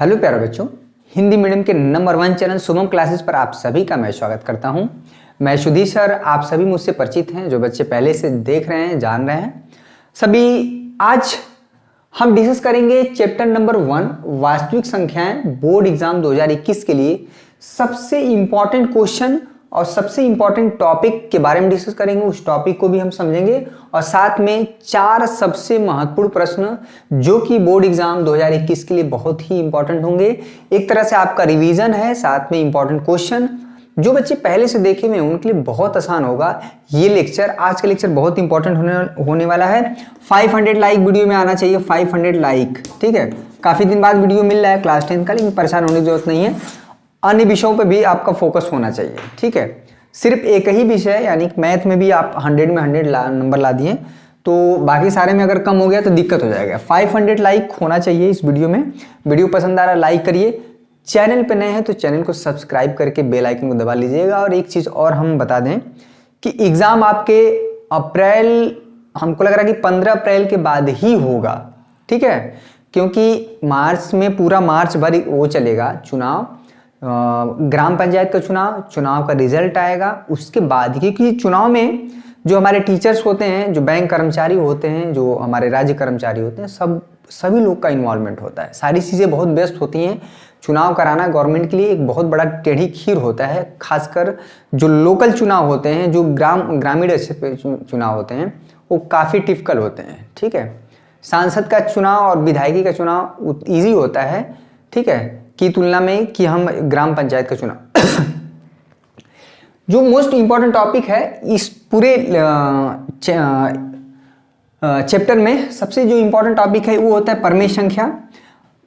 Hello प्यारे बच्चों, Hindi medium के नंबर 1 चैनल शुभम क्लासेस पर आप सभी का मैं स्वागत करता हूं। मैं सुधीर सर, आप सभी मुझसे परिचित हैं, जो बच्चे पहले से देख रहे हैं, जान रहे हैं सभी। आज हम डिस्कस करेंगे चैप्टर नंबर 1 वास्तविक संख्याएं, बोर्ड एग्जाम 2021 के लिए सबसे इंपॉर्टेंट क्वेश्चन और सबसे इंपॉर्टेंट टॉपिक के बारे में डिस्कस करेंगे। उस टॉपिक को भी हम समझेंगे और साथ में 4 सबसे महत्वपूर्ण प्रश्न जो कि बोर्ड एग्जाम 2021 के लिए बहुत ही इंपॉर्टेंट होंगे। एक तरह से आपका रिवीजन है, साथ में इंपॉर्टेंट क्वेश्चन जो बच्चे पहले से देखे हुए उनके लिए बहुत आसान होगा। ये लेक्चर, आज का लेक्चर बहुत इंपॉर्टेंट होने वाला है। 500 लाइक वीडियो में आना चाहिए, 500 लाइक, ठीक है। काफी दिन बाद वीडियो मिल रहा है क्लास 10 का, लेकिन परेशान होने की जरूरत नहीं है। अन्य विषयों पर भी आपका फोकस होना चाहिए, ठीक है। सिर्फ एक ही विषय यानी मैथ में भी आप 100 में 100 नंबर ला दिए तो बाकी सारे में अगर कम हो गया तो दिक्कत हो जाएगा। 500 लाइक होना चाहिए इस वीडियो में। वीडियो पसंद आ रहा है लाइक करिए, चैनल पे नए हैं तो चैनल को सब्सक्राइब करके बेल आइकन को दबा लीजिएगा। और एक चीज़ और हम बता दें कि एग्ज़ाम आपके अप्रैल, हमको लग रहा है कि 15 अप्रैल के बाद ही होगा, ठीक है। क्योंकि मार्च में पूरा मार्च भर वो चलेगा चुनाव, ग्राम पंचायत का चुनाव का रिजल्ट आएगा उसके बाद। क्योंकि चुनाव में जो हमारे टीचर्स होते हैं, जो बैंक कर्मचारी होते हैं, जो हमारे राज्य कर्मचारी होते हैं, सभी लोग का इन्वॉल्वमेंट होता है। सारी चीज़ें बहुत व्यस्त होती हैं। चुनाव कराना गवर्नमेंट के लिए एक बहुत बड़ा टेढ़ी खीर होता है। खासकर जो लोकल चुनाव होते हैं, जो ग्रामीण चुनाव होते हैं, वो काफ़ी टिपिकल होते हैं, ठीक है। सांसद का चुनाव और विधायकी का चुनाव ईजी होता है, ठीक है, की तुलना में कि हम ग्राम पंचायत का चुनाव। जो मोस्ट इंपॉर्टेंट टॉपिक है इस पूरे चैप्टर में, सबसे जो इंपॉर्टेंट टॉपिक है वो होता है परमेय संख्या।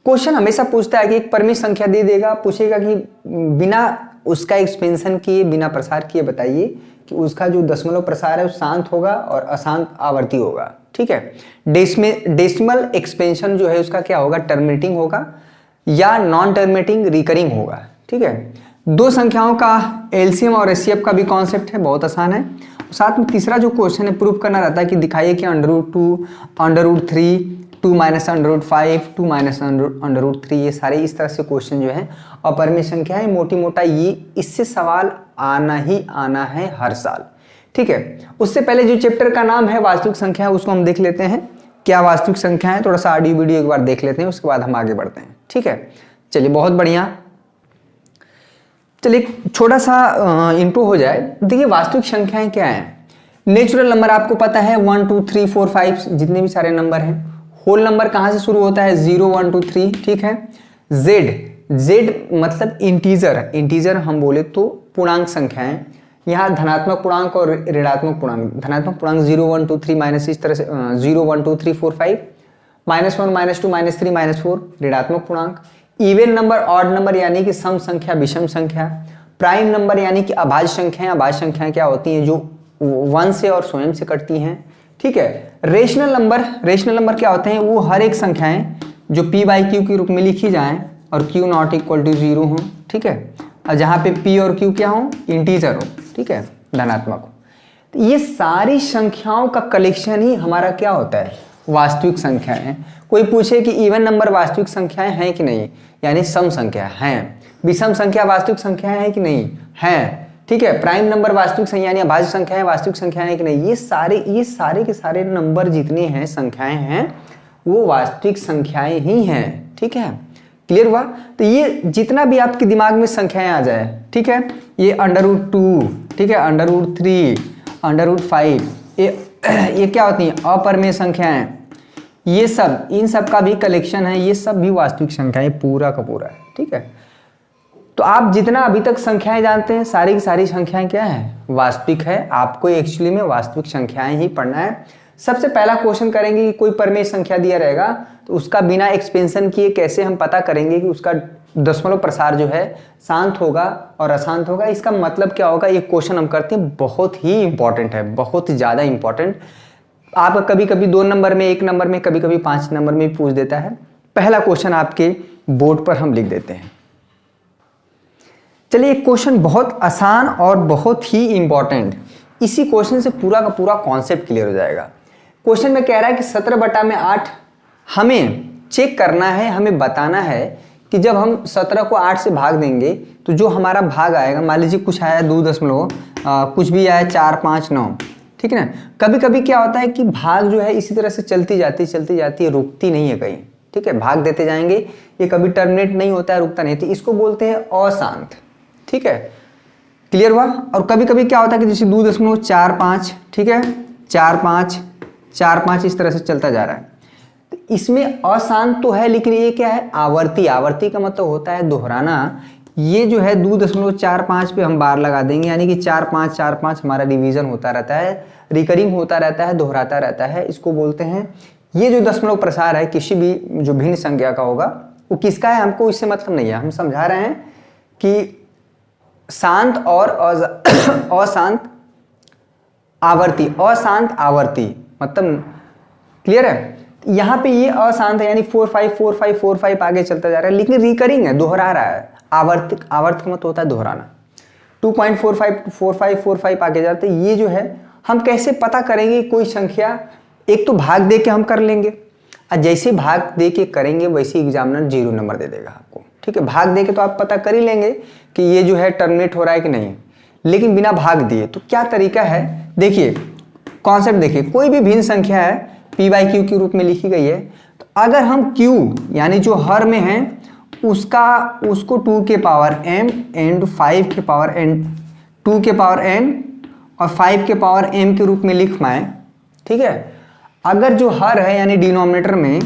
क्वेश्चन हमेशा पूछता है कि एक परमेय संख्या दे देगा, पूछेगा कि बिना उसका एक्सपेंशन किए, बिना प्रसार किए बताइए कि उसका जो दशमलव प्रसार है वो शांत होगा और अशांत आवर्ती होगा, ठीक है। डेसिमल एक्सपेंशन जो है उसका क्या होगा, टर्मिनेटिंग होगा या नॉन टर्मिनेटिंग रिकरिंग होगा, ठीक है। दो संख्याओं का एलसीएम और एचसीएफ का भी कॉन्सेप्ट है, बहुत आसान है। साथ में तीसरा जो क्वेश्चन है प्रूफ करना रहता है कि दिखाइए कि √2, √3, 2 - √5, 2 - √3, ये सारे इस तरह से क्वेश्चन जो है और परमेय संख्या है मोटी मोटा ये इससे सवाल आना ही आना है हर साल, ठीक है। उससे पहले जो चैप्टर का नाम है वास्तविक संख्या, उसको हम देख लेते हैं। क्या वास्तविक संख्या है, थोड़ा सा ऑडियो वीडियो एक बार देख लेते हैं, उसके बाद हम आगे बढ़ते हैं, ठीक है। चलिए, बहुत बढ़िया। चलिए छोटा सा इंट्रो हो जाए। देखिए वास्तविक संख्याएं क्या हैं। नेचुरल नंबर आपको पता है 1 2 3 4 5 जितने भी सारे नंबर हैं। होल नंबर कहाँ से शुरू होता है, 0 1 2 3, ठीक है। जेड मतलब इंटीजर हम बोले तो पूर्णांक संख्याएं। यहाँ धनात्मक पूर्णांक और ऋणात्मक पूर्णांक। धनात्मक पूर्णांक 0 1 2 3 माइनस, इस तरह से 0 1 2 3 4 5, -1 -2 -3 -4 ऋणात्मक पूर्णांक। इवन नंबर, ऑड नंबर यानी कि सम संख्या, विषम संख्या। प्राइम नंबर यानी कि अभाज्य संख्याएं। अभाज्य संख्याएं क्या होती हैं, जो 1 से और स्वयं से कटती हैं, ठीक है। रेशनल नंबर क्या होते हैं, वो हर एक संख्याएं जो p/q के रूप में लिखी जाएं और q ≠ = 0 हो, ठीक है। और जहां पे p और q क्या हो, इंटीजर हो, ठीक है, धनात्मक हो। तो ये सारी संख्याओं का कलेक्शन ही हमारा क्या होता है, वास्तविक संख्याएं। कोई पूछे कि इवन नंबर वास्तविक संख्याएं हैं कि नहीं, यानी सम संख्या हैं। विषम संख्या वास्तविक संख्याएं हैं कि नहीं, हैं, ठीक है। प्राइम नंबर वास्तविक संख्या यानी अभाज्य संख्याएं वास्तविक संख्याएं हैं कि नहीं, ये सारे के सारे नंबर जितने हैं, संख्याएं हैं, वो वास्तविक संख्याएं ही हैं, ठीक है। क्लियर हुआ। तो ये जितना भी आपके दिमाग में संख्याएं आ जाए, ठीक है, ये √2, ठीक है, √3, √5, ये क्या होती हैं, अपरमेय संख्याएं। ये सब, इन सब का भी कलेक्शन है, ये सब भी वास्तविक संख्याएं पूरा का पूरा है, ठीक है। तो आप जितना अभी तक संख्याएं जानते हैं, सारी की सारी संख्याएं क्या है, वास्तविक है। आपको एक्चुअली में वास्तविक संख्याएं ही पढ़ना है। सबसे पहला क्वेश्चन करेंगे कि कोई परमेय संख्या दिया रहेगा तो उसका बिना एक्सपेंशन किए कैसे हम पता करेंगे कि उसका दशमलव प्रसार जो है शांत होगा और अशांत होगा। इसका मतलब क्या होगा, ये क्वेश्चन हम करते हैं, बहुत ही इंपॉर्टेंट है, बहुत ही ज़्यादा इंपॉर्टेंट। आप कभी कभी 2 नंबर में, 1 नंबर में, कभी कभी 5 नंबर में पूछ देता है। पहला क्वेश्चन आपके बोर्ड पर हम लिख देते हैं। चलिए, एक क्वेश्चन बहुत आसान और बहुत ही इंपॉर्टेंट, इसी क्वेश्चन से पूरा का पूरा कॉन्सेप्ट क्लियर हो जाएगा। क्वेश्चन में कह रहा है कि 17/8 हमें चेक करना है, हमें बताना है कि जब हम 17 को 8 से भाग देंगे तो जो हमारा भाग आएगा, मान लीजिए कुछ आया 2 कुछ भी आया 4, 5, 9, ठीक है ना। कभी कभी क्या होता है कि भाग जो है इसी तरह से चलती जाती है, रुकती नहीं है कहीं, ठीक है। भाग देते जाएंगे, ये कभी टर्मिनेट नहीं होता है, रुकता नहीं, तो इसको बोलते हैं अशांत, ठीक है। क्लियर हुआ। और कभी कभी क्या होता है कि जैसे 2.45, ठीक है, 4, 5, 4, 5 इस तरह से चलता जा रहा है, तो इसमें अशांत तो है, लेकिन ये क्या है, आवर्ती। आवर्ती का मतलब होता है दोहराना। ये जो है 2.45 पे हम बार लगा देंगे, यानी कि 4, 5, 4, 5 हमारा डिवीजन होता रहता है, रिकरिंग होता रहता है, दोहराता रहता है। इसको बोलते हैं, ये जो दशमलव प्रसार है किसी भी जो भिन्न संख्या का होगा वो किसका है, हमको इससे मतलब नहीं है। हम समझा रहे हैं कि शांत और अशांत आवर्ती, अशांत आवर्ती मतलब क्लियर है। यहाँ पे ये अशांत है, यानी 4, 5, 4, 5, 4, 5 आगे चलता जा रहा है, लेकिन रिकरिंग है, दोहरा रहा है। आवर्त का मतलब होता है दोहराना। 2.45, 45, 45 आगे जाते, ये जो है हम कैसे पता करेंगे कोई संख्या, एक तो भाग दे के हम कर लेंगे, और जैसे भाग दे के करेंगे वैसे एग्जामिनर 0 नंबर दे देगा आपको, ठीक है। भाग दे के तो आप पता कर ही लेंगे कि ये जो है टर्मिनेट हो रहा है कि नहीं, लेकिन बिना भाग दिए तो क्या तरीका है, देखिए कॉन्सेप्ट देखिए। कोई भी भिन्न संख्या है p/q के रूप में लिखी गई है, तो अगर हम q यानी जो हर में है उसको 2 के पावर m एंड 5 के पावर n, 2 के पावर n और 5 के पावर m के रूप में लिख पाए, ठीक है। अगर जो हर है यानी डिनोमिनेटर में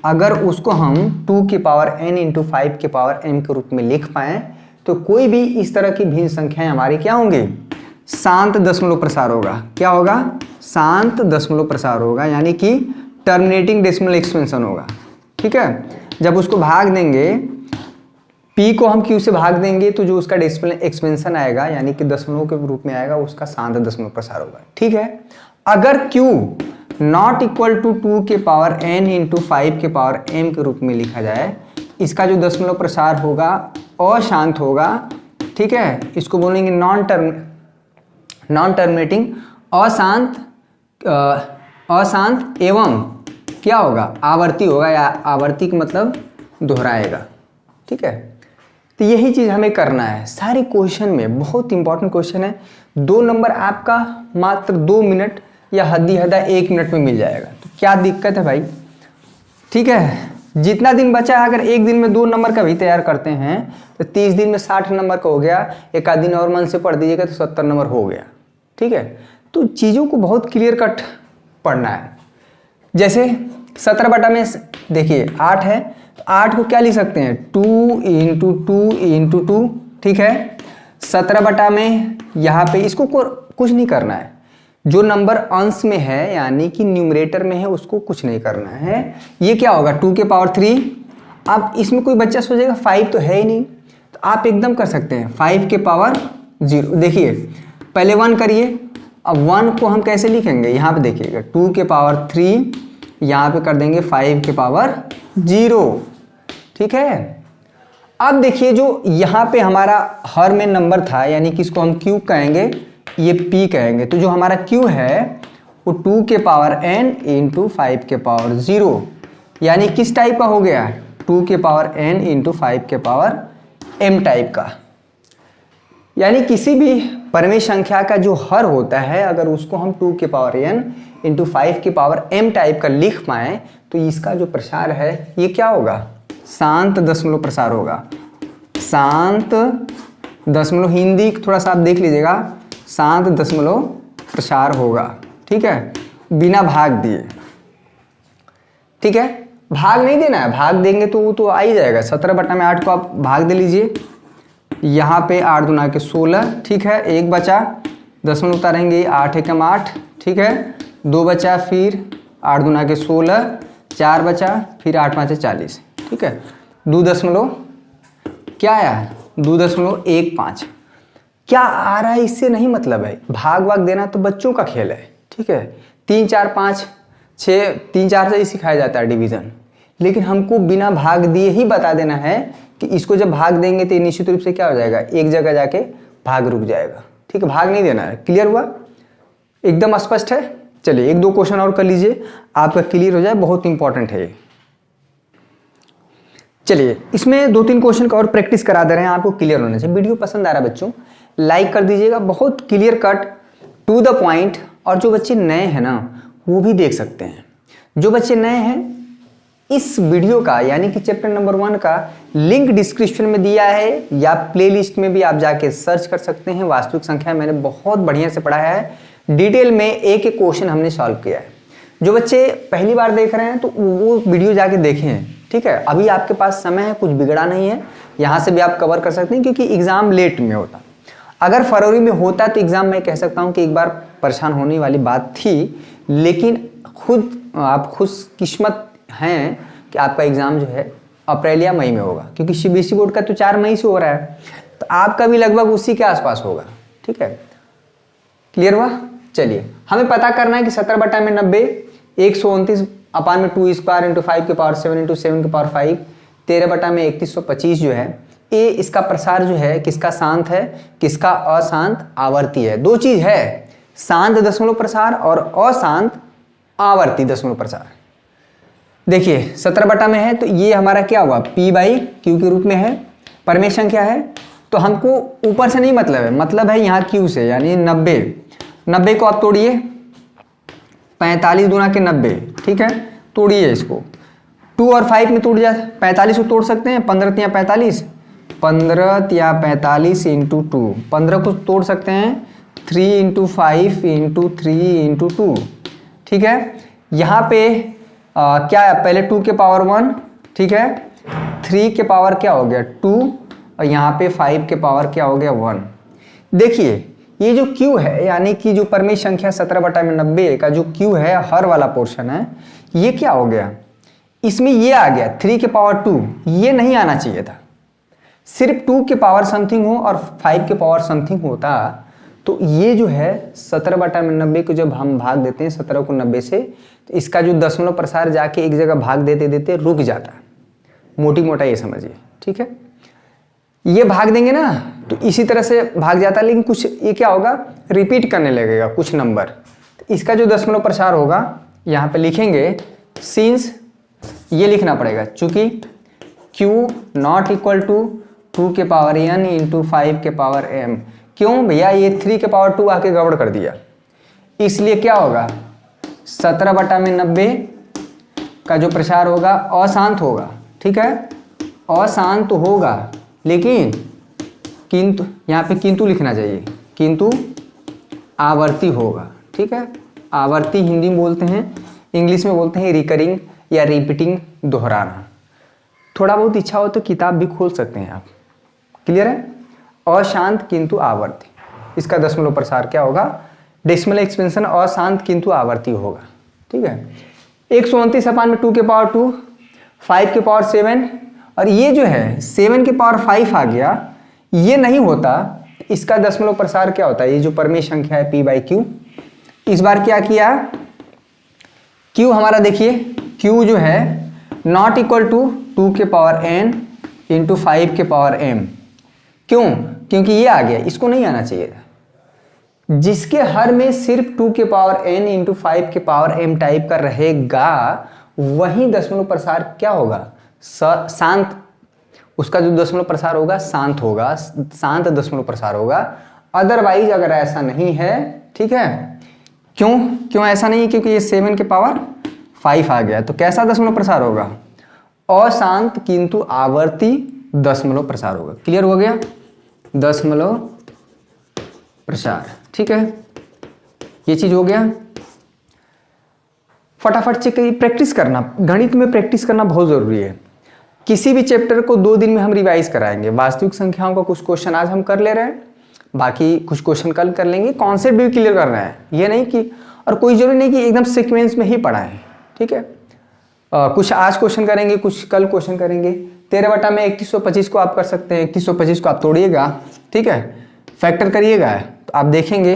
अगर उसको हम 2 के पावर n इंटू 5 के पावर m के रूप में लिख पाए, तो कोई भी इस तरह की भिन्न संख्याएं हमारी क्या होंगी, शांत दशमलव प्रसार होगा। क्या होगा, शांत दशमलव प्रसार होगा, यानी कि टर्मिनेटिंग डेसिमल एक्सपेंशन होगा, ठीक है। जब उसको भाग देंगे, p को हम q से भाग देंगे तो जो उसका डेसिमल एक्सपेंशन आएगा यानी कि दशमलव के रूप में आएगा, उसका शांत दशमलव प्रसार होगा, ठीक है। अगर q नॉट इक्वल टू 2 के पावर n इंटू 5 के पावर m के रूप में लिखा जाए, इसका जो दशमलव प्रसार होगा अशांत होगा, ठीक है। इसको बोलेंगे नॉन टर्मिनेटिंग, अशांत एवं क्या होगा, आवर्ती होगा, या आवर्ती का मतलब दोहराएगा, ठीक है। तो यही चीज़ हमें करना है सारे क्वेश्चन में। बहुत इंपॉर्टेंट क्वेश्चन है, 2 नंबर आपका मात्र 2 मिनट या हद 1 मिनट में मिल जाएगा, तो क्या दिक्कत है भाई, ठीक है। जितना दिन बचा है, अगर एक दिन में 2 नंबर का भी तैयार करते हैं तो 30 दिन में 60 नंबर का हो गया, एक आध दिन और मन से पढ़ दीजिएगा तो 70 नंबर हो गया, ठीक है। तो चीज़ों को बहुत क्लियर कट पढ़ना है। जैसे 17 बटा में देखिए 8 है, तो 8 को क्या लिख सकते हैं, 2 इंटू 2 इंटू 2, ठीक है। 17 बटा में यहाँ पे इसको कुछ नहीं करना है, जो नंबर अंश में है यानी कि न्यूमरेटर में है उसको कुछ नहीं करना है। ये क्या होगा, 2 के पावर 3। अब इसमें कोई बच्चा सोचेगा 5 तो है ही नहीं, तो आप एकदम कर सकते हैं 5 के पावर 0। देखिए पहले 1 करिए, अब 1 को हम कैसे लिखेंगे, यहाँ पे देखिएगा 2 के पावर 3, यहाँ पे कर देंगे 5 के पावर 0, ठीक है। अब देखिए जो यहाँ पे हमारा हर में नंबर था यानी कि इसको हम q कहेंगे, ये p कहेंगे, तो जो हमारा q है वो 2 के पावर n इंटू 5 के पावर 0, यानी किस टाइप का हो गया, 2 के पावर n इंटू 5 के पावर m टाइप का। यानी किसी भी परमेय संख्या का जो हर होता है अगर उसको हम 2 के पावर n इंटू 5 के पावर m टाइप का लिख पाए, तो इसका जो प्रसार है ये क्या होगा, शांत दशमलव प्रसार होगा। शांत दशमलव, हिंदी थोड़ा सा आप देख लीजिएगा, शांत दशमलव प्रसार होगा, ठीक है, बिना भाग दिए, ठीक है। भाग नहीं देना है, भाग देंगे तो वो तो आ ही जाएगा। 17 बटा में 8 को आप भाग दे लीजिए, यहाँ पे 8 दूना के 16, ठीक है। 1 बचा, दशमलव उतारेंगे, 8 एकम 8, ठीक है। 2 बचा, फिर 8 दूना के 16, 4 बचा, फिर 8 पाँचे 40, ठीक है। 2 दशमलव क्या आया, 2.15। क्या आ रहा है इससे नहीं मतलब है, भाग वाग देना तो बच्चों का खेल है, ठीक है। 3, 4, 5, 6, 3, 4 से ही सिखाया जाता है डिवीज़न, लेकिन हमको बिना भाग दिए ही बता देना है कि इसको जब भाग देंगे तो निश्चित रूप से क्या हो जाएगा, एक जगह जाके भाग रुक जाएगा, ठीक है। भाग नहीं देना है। क्लियर हुआ, एकदम स्पष्ट है। चलिए 1-2 क्वेश्चन और कर लीजिए, आपका क्लियर हो जाए, बहुत इंपॉर्टेंट है ये। चलिए इसमें 2-3 क्वेश्चन का और प्रैक्टिस करा दे रहे हैं, आपको क्लियर होना चाहिए। वीडियो पसंद आ रहा है बच्चों, लाइक कर दीजिएगा, बहुत clear cut to the point. और जो बच्चे नए हैं ना वो भी देख सकते हैं। जो बच्चे नए हैं इस वीडियो का यानी कि चैप्टर नंबर 1 का लिंक डिस्क्रिप्शन में दिया है, या प्लेलिस्ट में भी आप जाके सर्च कर सकते हैं। वास्तविक संख्या मैंने बहुत बढ़िया से पढ़ाया है, डिटेल में एक एक क्वेश्चन हमने सॉल्व किया है। जो बच्चे पहली बार देख रहे हैं तो वो वीडियो जाके देखें, ठीक है। अभी आपके पास समय है, कुछ बिगड़ा नहीं है, यहाँ से भी आप कवर कर सकते हैं, क्योंकि एग्जाम लेट में होता। अगर फरवरी में होता तो एग्जाम मैं कह सकता हूँ कि एक बार परेशान होने वाली बात थी, लेकिन आप खुशकिस्मत हैं कि आपका एग्जाम जो है अप्रैल या मई में होगा, क्योंकि सीबीएसई बोर्ड का तो 4 मई से हो रहा है, तो आपका भी लगभग उसी के आसपास होगा, ठीक है। क्लियर हुआ? चलिए हमें पता करना है कि 17/90 129 अपान में 2 स्क्वायर इंटू 5 के पावर 7 इंटू 7 के पावर 5 13/3125 जो है ये इसका प्रसार जो है किसका शांत है, किसका अशांत आवर्ती है। दो चीज है, शांत दशमलव प्रसार और अशांत आवर्ती दशमलव प्रसार। देखिए 17 में है तो ये हमारा क्या हुआ, P/Q के रूप में है, परमेय संख्या है, तो हमको ऊपर से नहीं मतलब है यहाँ Q से, यानी 90 को आप तोड़िए, 45 दूना के 90, ठीक है, तोड़िए इसको। 2 और 5 में टूट जाए, 45 को तोड़ सकते हैं, 15 या 45, 15 या 45 इंटू 2, 15 को तोड़ सकते हैं 3 इंटू 5 इंटू 3 इंटू 2, ठीक है। यहाँ पे क्या है, पहले 2 के पावर 1, ठीक है, 3 के पावर क्या हो गया 2, और यहाँ पे 5 के पावर क्या हो गया 1। देखिए ये जो Q है, यानी कि जो परमेय संख्या 17/90 का जो Q है, हर वाला पोर्शन है, ये क्या हो गया, इसमें ये आ गया 3 के पावर 2, ये नहीं आना चाहिए था। सिर्फ 2 के पावर समथिंग हो और 5 के पावर समथिंग होता तो ये जो है 17/90 को जब हम भाग देते हैं 17 को 90 से, तो इसका जो दशमलव प्रसार जाके एक जगह भाग देते देते रुक जाता, मोटी मोटा ये समझिए, ठीक है। ये भाग देंगे ना तो इसी तरह से भाग जाता, लेकिन कुछ ये क्या होगा, रिपीट करने लगेगा कुछ नंबर। तो इसका जो दशमलव प्रसार होगा यहाँ पे लिखेंगे, सिंस ये लिखना पड़ेगा, चूंकि Q नॉट इक्वल टू 2 के पावर n इंटू 5 के पावर m। क्यों भैया, ये 3 के पावर 2 आके गड़बड़ कर दिया, इसलिए क्या होगा 17/90 का जो प्रसार होगा अशांत होगा, ठीक है, अशांत होगा, लेकिन किंतु यहाँ पे किंतु लिखना चाहिए, किंतु आवर्ती होगा, ठीक है। आवर्ती हिंदी में बोलते हैं, इंग्लिश में बोलते हैं रिकरिंग या रिपीटिंग, दोहराना। थोड़ा बहुत इच्छा हो तो किताब भी खोल सकते हैं आप, क्लियर है। अशांत किंतु आवर्ती, इसका दशमलव प्रसार क्या होगा, डेसिमल एक्सपेंशन अशांत किंतु आवर्ती होगा, ठीक है। 129 अपान में 2 के पावर 2, 5 के पावर 7, और ये जो है 7 के पावर 5 आ गया, ये नहीं होता, इसका दशमलव प्रसार क्या होता है, ये जो परमेय संख्या है P/Q। इस बार क्या किया, Q हमारा देखिए, Q जो है नॉट इक्वल टू 2 के पावर n इंटू 5 के पावर m। क्यों, क्योंकि ये आ गया, इसको नहीं आना चाहिए था। जिसके हर में सिर्फ 2 के पावर n इंटू 5 के पावर m टाइप का रहेगा, वही दशमलव प्रसार क्या होगा, शांत, उसका जो दशमलव प्रसार होगा शांत होगा, शांत दशमलव प्रसार होगा। अदरवाइज अगर ऐसा नहीं है, ठीक है, क्यों ऐसा नहीं है, क्योंकि ये 7 के पावर 5 आ गया, तो कैसा दशमलव प्रसार होगा, अशांत किंतु आवर्ती दशमलव प्रसार होगा। क्लियर हो गया, दशमलव प्रसार, ठीक है, ये चीज हो गया। फटाफट से प्रैक्टिस करना, गणित में प्रैक्टिस करना बहुत जरूरी है। किसी भी चैप्टर को 2 दिन में हम रिवाइज कराएंगे। वास्तविक संख्याओं का कुछ क्वेश्चन आज हम कर ले रहे हैं, बाकी कुछ क्वेश्चन कल कर लेंगे। कॉन्सेप्ट भी क्लियर कर रहे हैं, ये नहीं कि, और कोई जरूरी नहीं कि एकदम सीक्वेंस में ही पढ़ाएं, ठीक है। कुछ आज क्वेश्चन करेंगे, कुछ कल क्वेश्चन करेंगे। 13/3125 को आप कर सकते हैं, 3125 को आप तोड़िएगा, ठीक है, फैक्टर करिएगा, तो आप देखेंगे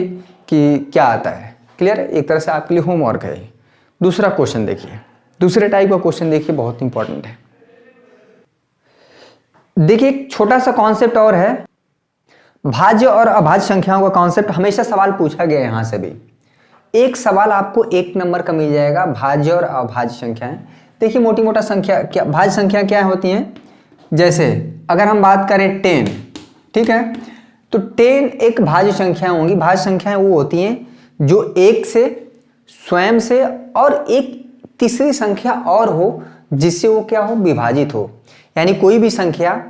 कि क्या आता है। क्लियर है, एक तरह से आपके लिए होमवर्क है। दूसरा क्वेश्चन देखिए, दूसरे टाइप का क्वेश्चन देखिए, बहुत इंपॉर्टेंट है। देखिए एक छोटा सा कॉन्सेप्ट और है, भाज्य और अभाज्य संख्याओं का कॉन्सेप्ट हमेशा सवाल पूछा गया है। यहां से भी एक सवाल आपको 1 नंबर का मिल जाएगा, भाज्य और अभाज्य संख्याएं। देखिए मोटी मोटा संख्या क्या, भाज्य संख्या क्या होती हैं, जैसे अगर हम बात करें 10, ठीक है, तो 10 एक भाज्य संख्या होंगी। भाज्य संख्याएं वो होती हैं जो एक से, स्वयं से और एक तीसरी संख्या और हो जिससे वो क्या हो, विभाजित हो। यानी कोई भी संख्या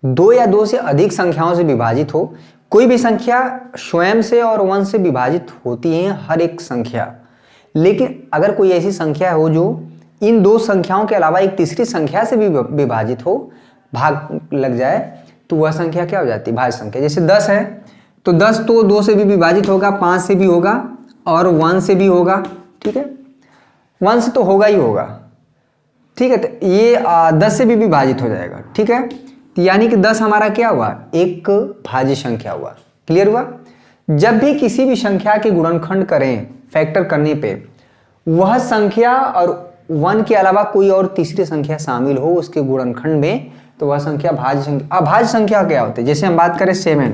2 या 2 से अधिक संख्याओं से विभाजित हो। कोई भी संख्या स्वयं से और 1 से विभाजित होती है हर एक संख्या, लेकिन अगर कोई ऐसी संख्या हो जो इन 2 संख्याओं के अलावा एक तीसरी संख्या से भी विभाजित हो, भाग लग जाए, तो वह संख्या क्या हो जाती है, भाज्य संख्या। जैसे 10 है तो 10 तो 2 से भी विभाजित होगा, 5 से भी होगा और 1 से भी होगा, ठीक है, 1 से तो होगा ही होगा, ठीक है। तो ये 10 से भी विभाजित हो जाएगा, ठीक है। तो यानी कि 10 हमारा क्या हुआ, एक भाज्य संख्या हुआ। क्लियर हुआ। जब भी किसी भी संख्या के गुणनखंड करें फैक्टर करने पे, वह संख्या और 1 के अलावा कोई और तीसरी संख्या शामिल हो उसके गुणनखंड में, तो वह संख्या भाज्य संख्या। अभाज्य संख्या क्या होती है, जैसे हम बात करें 7,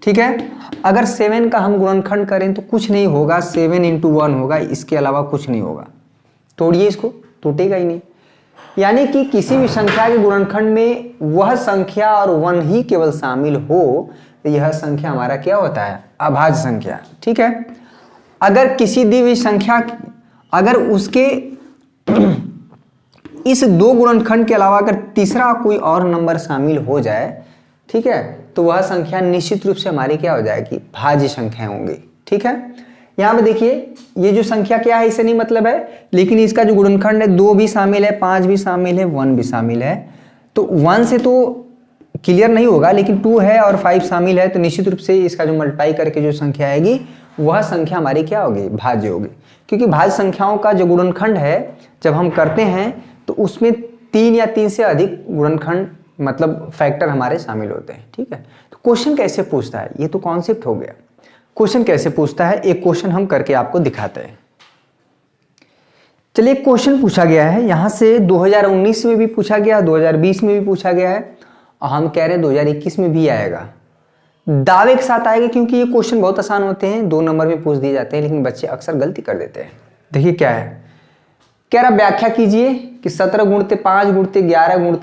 ठीक है, अगर 7 का हम गुणनखंड करें तो कुछ नहीं होगा, 7 × 1 होगा, इसके अलावा कुछ नहीं होगा। तोड़िए इसको, टूटेगा ही नहीं। यानी कि किसी भी संख्या के गुणनखंड में वह संख्या और 1 ही केवल शामिल हो, तो यह संख्या हमारा क्या होता है, अभाज्य संख्या, ठीक है। अगर किसी दी हुई संख्या, अगर उसके इस 2 गुणनखंड के अलावा अगर तीसरा कोई और नंबर शामिल हो जाए, ठीक है, तो वह संख्या निश्चित रूप से हमारी क्या हो जाएगी, भाज्य संख्या होंगी, ठीक है। यहाँ पे देखिए ये जो संख्या क्या है इससे नहीं मतलब है, लेकिन इसका जो गुणनखंड है 2 भी शामिल है, 5 भी शामिल है, 1 भी शामिल है, तो 1 से तो क्लियर नहीं होगा, लेकिन 2 है और 5 शामिल है, तो निश्चित रूप से इसका जो मल्टीप्लाई करके जो संख्या आएगी वह संख्या हमारी क्या होगी, भाज्य होगी। क्योंकि भाज्य संख्याओं का जो गुणनखंड है जब हम करते हैं तो उसमें 3 या 3 से अधिक गुणनखंड मतलब फैक्टर हमारे शामिल होते हैं, ठीक है। तो क्वेश्चन कैसे पूछता है, ये तो कॉन्सेप्ट हो गया। क्वेश्चन कैसे पूछता है, एक क्वेश्चन हम करके आपको दिखाते हैं। चलिए क्वेश्चन पूछा गया है, यहाँ से 2019 में भी पूछा गया, 2020 में भी पूछा गया है, और हम कह रहे हैं 2021 में भी आएगा। दावे के साथ आएगा क्योंकि ये क्वेश्चन बहुत आसान होते हैं, 2 नंबर में पूछ दिए जाते हैं, लेकिन बच्चे अक्सर गलती कर देते हैं। देखिए क्या है, कह रहा व्याख्या कीजिए कि 17 × 5 × 11 ×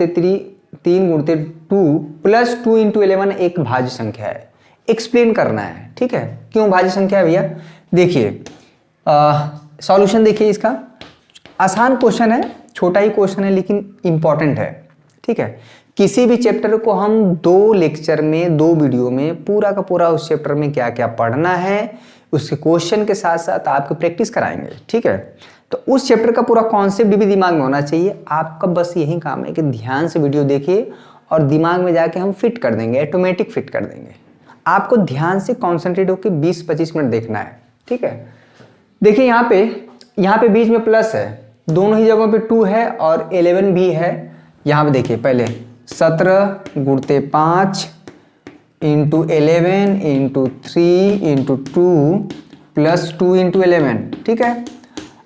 3 × 2 प्लस 2 × 11 एक भाज्य संख्या है। एक्सप्लेन करना है, ठीक है, क्यों भाज्य संख्या है भैया। देखिए सॉल्यूशन देखिए, इसका आसान क्वेश्चन है, छोटा ही क्वेश्चन है लेकिन इंपॉर्टेंट है, ठीक है। किसी भी चैप्टर को हम 2 लेक्चर में, 2 वीडियो में पूरा का पूरा उस चैप्टर में क्या क्या पढ़ना है उसके क्वेश्चन के साथ साथ आपको प्रैक्टिस कराएंगे, ठीक है। तो उस चैप्टर का पूरा कॉन्सेप्ट भी दिमाग में होना चाहिए। आपका बस यही काम है कि ध्यान से वीडियो देखिए और दिमाग में जाके हम फिट कर देंगे, ऑटोमेटिक फिट कर देंगे। आपको ध्यान से कॉन्सेंट्रेट होकर 20-25 मिनट देखना है, ठीक है। देखिए यहाँ पे बीच में प्लस है, दोनों ही जगहों पे 2 है और 11 भी है। यहाँ पे देखिए पहले 17 × 5 × 11 × 3 × 2 प्लस 2 × 11, ठीक है।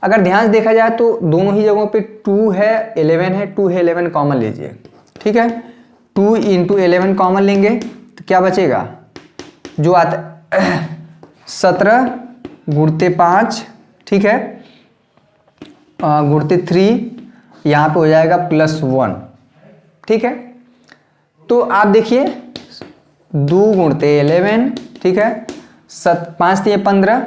अगर ध्यान से देखा जाए तो दोनों ही जगहों पे 2 है 11 है, 2 है 11 कॉमन लीजिए, ठीक है। 2 × 11 कॉमन लेंगे तो क्या बचेगा, जो आता 17 × 5, ठीक है, × 3, यहाँ पे हो जाएगा +1, ठीक है। तो आप देखिए 2 × 11, ठीक है, 5 × 15,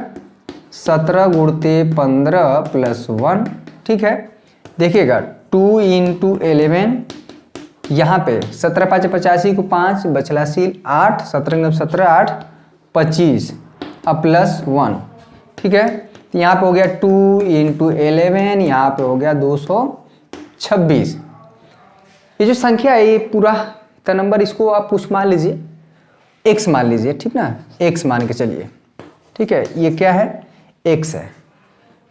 17 × 15 +1, ठीक है। देखिएगा 2 × 11, यहाँ पे 17 × 5 = 85 को 5 बचला सील 8, 17 × 17 8 25 अब +1, ठीक है। तो यहाँ पे हो गया 2 × 11, यहाँ पे हो गया 226। ये जो संख्या है ये पूरा इतना नंबर, इसको आप कुछ मान लीजिए, x मान लीजिए, ठीक ना, x मान के चलिए, ठीक है। ये क्या है, x है।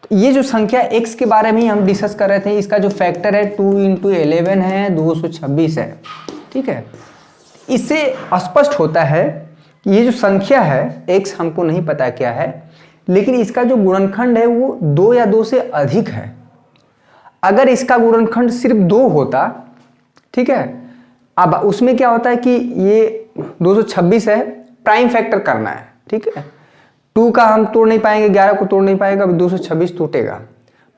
तो ये जो संख्या x के बारे में ही हम डिस्कस कर रहे थे, इसका जो फैक्टर है 2 × 11 है, 226 है, ठीक है। इससे स्पष्ट होता है कि ये जो संख्या है x हमको नहीं पता क्या है, लेकिन इसका जो गुणनखंड है वो 2 या 2 से अधिक है। अगर इसका गुणनखंड सिर्फ 2 होता, ठीक है, अब उसमें क्या होता है कि ये 226 है, प्राइम फैक्टर करना है, ठीक है। 2 का हम तोड़ नहीं पाएंगे, 11 को तोड़ नहीं पाएगा, अब 226 टूटेगा,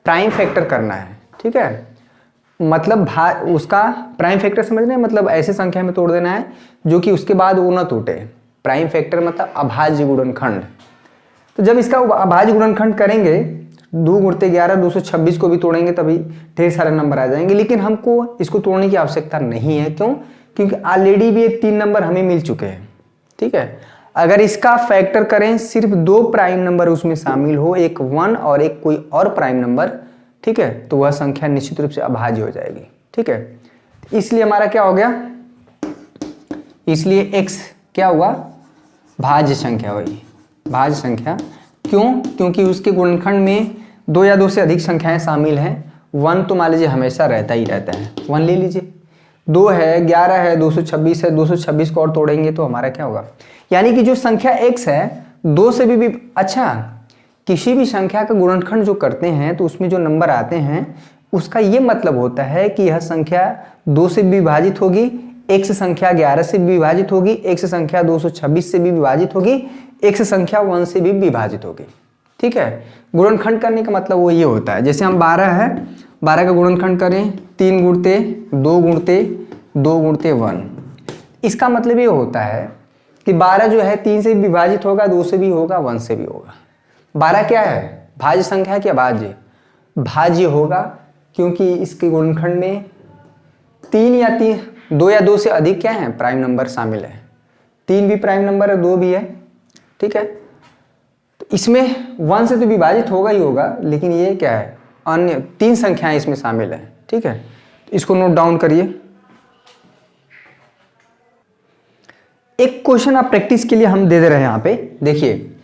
प्राइम फैक्टर करना है, ठीक है। मतलब उसका प्राइम फैक्टर समझ रहे हैं, मतलब ऐसे संख्या में तोड़ देना है जो कि उसके बाद वो ना टूटे। प्राइम फैक्टर मतलब अभाज्य गुणनखंड। तो जब इसका अभाज्य गुणनखंड करेंगे 2 गुणते 11 226 को भी तोड़ेंगे तभी ढेर सारे नंबर आ जाएंगे, लेकिन हमको इसको तोड़ने की आवश्यकता नहीं है। क्यों? क्योंकि ऑलरेडी भी ये 3 नंबर हमें मिल चुके हैं। ठीक है, अगर इसका फैक्टर करें सिर्फ 2 प्राइम नंबर उसमें शामिल हो, एक 1 और एक कोई और प्राइम नंबर, ठीक है, तो वह संख्या निश्चित रूप से अभाज्य हो जाएगी। ठीक है, इसलिए हमारा क्या हो गया, इसलिए x क्या हुआ, भाज्य संख्या हुई, भाज्य संख्या। क्यों? क्योंकि उसके गुणनखंड में 2 या 2 से अधिक संख्याएं शामिल हैं। 1 तो मान लीजिए हमेशा रहता ही रहता है, 1 ले लीजिए, 2 है, 11 है, 226 है, 226 को और तोड़ेंगे तो हमारा क्या होगा, यानी कि जो संख्या x है 2 से भी अच्छा, किसी भी संख्या का गुणनखंड जो करते हैं तो उसमें जो नंबर आते हैं उसका ये मतलब होता है कि यह संख्या 2 से भी विभाजित होगी, x संख्या 11 से भी विभाजित होगी, x संख्या 226 से भी विभाजित होगी, x संख्या 1 से भी विभाजित होगी। ठीक है, गुणनखंड करने का मतलब वो ये होता है, जैसे हम 12 है, 12 का गुणनखंड करें 3 गुणते 2 गुणते 2 गुणते 1, इसका मतलब ये होता है कि 12 जो है 3 से भी विभाजित होगा, 2 से भी होगा, 1 से भी होगा। 12 क्या है, भाज्य संख्या है क्या, भाज्य, भाज्य होगा क्योंकि इसके गुणनखंड में 2 या 2 से अधिक क्या है, प्राइम नंबर शामिल है। 3 भी प्राइम नंबर है, 2 भी है। ठीक है, तो इसमें 1 से तो विभाजित होगा ही होगा, लेकिन ये क्या है, अन्य 3 संख्याएं इसमें शामिल है। ठीक है, तो इसको नोट डाउन करिए। एक क्वेश्चन आप प्रैक्टिस के लिए हम दे रहे हैं यहाँ पे, देखिए,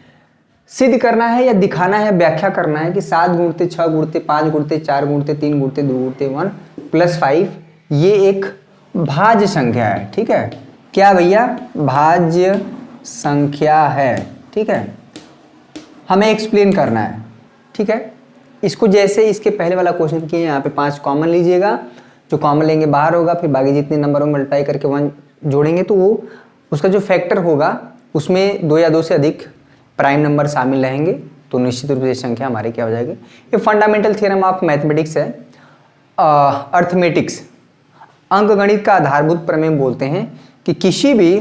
सिद्ध करना है या दिखाना है, व्याख्या करना है कि 7 गुणते 6 गुणते 5 गुणते 4 गुणते 3 गुणते 2 गुणते 1 प्लस 5 ये एक भाज्य संख्या है। ठीक है, क्या भैया, भाज्य संख्या है। ठीक है, हमें एक्सप्लेन करना है। ठीक है, इसको जैसे इसके पहले वाला क्वेश्चन किए, यहाँ पे 5 कॉमन लीजिएगा, जो कॉमन लेंगे बाहर होगा, फिर बाकी जितने नंबर होंगे मल्टीप्लाई करके 1 जोड़ेंगे तो वो उसका जो फैक्टर होगा उसमें 2 या 2 से अधिक प्राइम नंबर शामिल रहेंगे, तो निश्चित रूप से संख्या हमारी क्या हो जाएगी। ये फंडामेंटल थ्योरम ऑफ मैथमेटिक्स है, अर्थमेटिक्स, अंकगणित का आधारभूत प्रमेय बोलते हैं कि किसी भी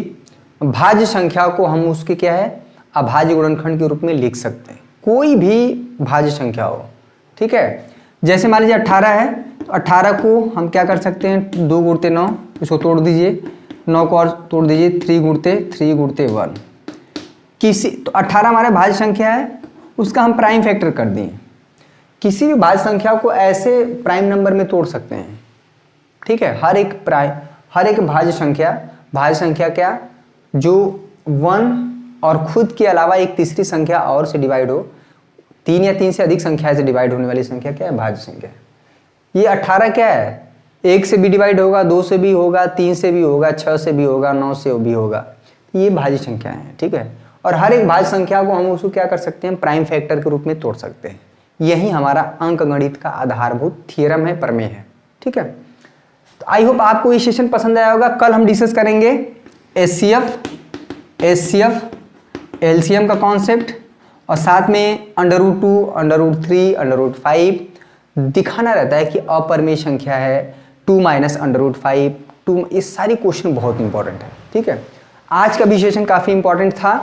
भाज्य संख्या को हम उसके क्या है, अभाज्य गुणनखंड के रूप में लिख सकते हैं, कोई भी भाज्य संख्या हो। ठीक है, जैसे मान लीजिए 18 है, तो 18 को हम क्या कर सकते हैं, 2 गुणते 9, इसको तोड़ दीजिए, 9 को और तोड़ दीजिए, 3 गुणते 1। किसी तो 18 हमारे भाज्य संख्या है, उसका हम प्राइम फैक्टर कर दिए। किसी भी भाज्य संख्या को ऐसे प्राइम नंबर में तोड़ सकते हैं। ठीक है, हर एक भाज्य संख्या क्या, जो 1 और खुद के अलावा एक तीसरी संख्या और से डिवाइड हो, 3 या 3 से अधिक संख्या से डिवाइड होने वाली संख्या क्या है, भाज्य संख्या। ये 18 क्या है, 1 से भी डिवाइड होगा, 2 से भी होगा, 3 से भी होगा, 6 से भी होगा, 9 से भी होगा, ये भाज्य संख्या है। ठीक है, और हर एक भाज्य संख्या को हम उसको क्या कर सकते हैं, प्राइम फैक्टर के रूप में तोड़ सकते हैं। यही हमारा अंकगणित का आधारभूत थ्योरम है, प्रमेय है। ठीक है, तो आई होप आपको ये सेशन पसंद आया होगा। कल हम डिस्कस करेंगे एचसीएफ, एलसीएम का कॉन्सेप्ट, और साथ में √2, √3, √5 दिखाना रहता है कि अपरिमेय संख्या है, 2 - √5, 2, ये सारी क्वेश्चन बहुत इंपॉर्टेंट है। ठीक है, आज का विशेषण काफ़ी इंपॉर्टेंट था।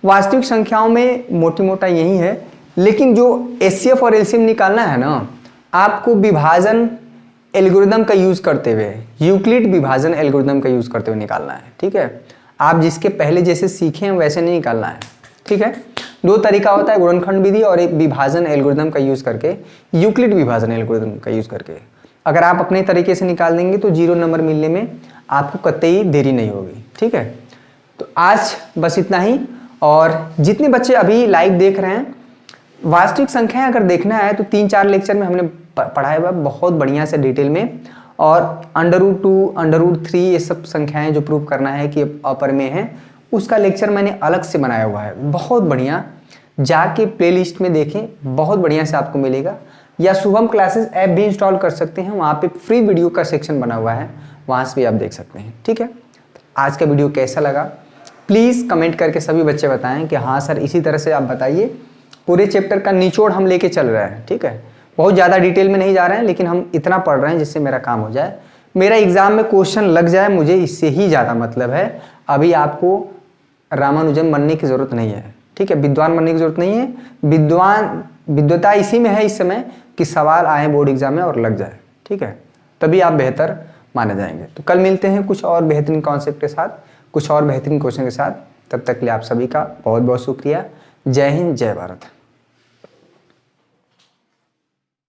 वास्तविक संख्याओं में मोटी मोटा यही है, लेकिन जो एचसीएफ और एलसीएम निकालना है ना, आपको विभाजन एल्गोरिदम का यूज़ करते हुए, यूक्लिड विभाजन एल्गोरिदम का यूज़ करते हुए निकालना है। ठीक है, आप जिसके पहले जैसे सीखे हैं वैसे नहीं निकालना है। ठीक है, 2 तरीका होता है, गुणनखंड विधि और एक विभाजन एल्गोरिदम का यूज़ करके, यूक्लिड विभाजन एल्गोरिदम का यूज़ करके। अगर आप अपने तरीके से निकाल देंगे तो 0 नंबर मिलने में आपको कतई देरी नहीं होगी। ठीक है, तो आज बस इतना ही। और जितने बच्चे अभी लाइव देख रहे हैं, वास्तविक संख्याएं अगर देखना है तो 3-4 लेक्चर में हमने पढ़ाया हुआ बहुत बढ़िया से डिटेल में, और √2, √3 ये सब संख्याएं जो प्रूव करना है कि अपरिमेय है, उसका लेक्चर मैंने अलग से बनाया हुआ है, बहुत बढ़िया। जाके प्लेलिस्ट में देखें, बहुत बढ़िया से आपको मिलेगा, या शुभम क्लासेस ऐप भी इंस्टॉल कर सकते हैं, वहाँ पे फ्री वीडियो का सेक्शन बना हुआ है, वहाँ से भी आप देख सकते हैं। ठीक है, आज का वीडियो कैसा लगा प्लीज़ कमेंट करके सभी बच्चे बताएं कि हाँ सर, इसी तरह से आप बताइए। पूरे चैप्टर का निचोड़ हम लेके चल रहे हैं। ठीक है, बहुत ज़्यादा डिटेल में नहीं जा रहे हैं, लेकिन हम इतना पढ़ रहे हैं जिससे मेरा काम हो जाए, मेरा एग्जाम में क्वेश्चन लग जाए, मुझे इससे ही ज़्यादा मतलब है। अभी आपको रामानुजन बनने की ज़रूरत नहीं है, ठीक है, विद्वान बनने की ज़रूरत नहीं है। विद्वता इसी में है इस समय कि सवाल आए बोर्ड एग्जाम में और लग जाए, ठीक है, तभी आप बेहतर माने जाएंगे। तो कल मिलते हैं कुछ और बेहतरीन कॉन्सेप्ट के साथ, कुछ और बेहतरीन क्वेश्चन के साथ। तब तक के लिए आप सभी का बहुत बहुत शुक्रिया। जय हिंद, जय भारत।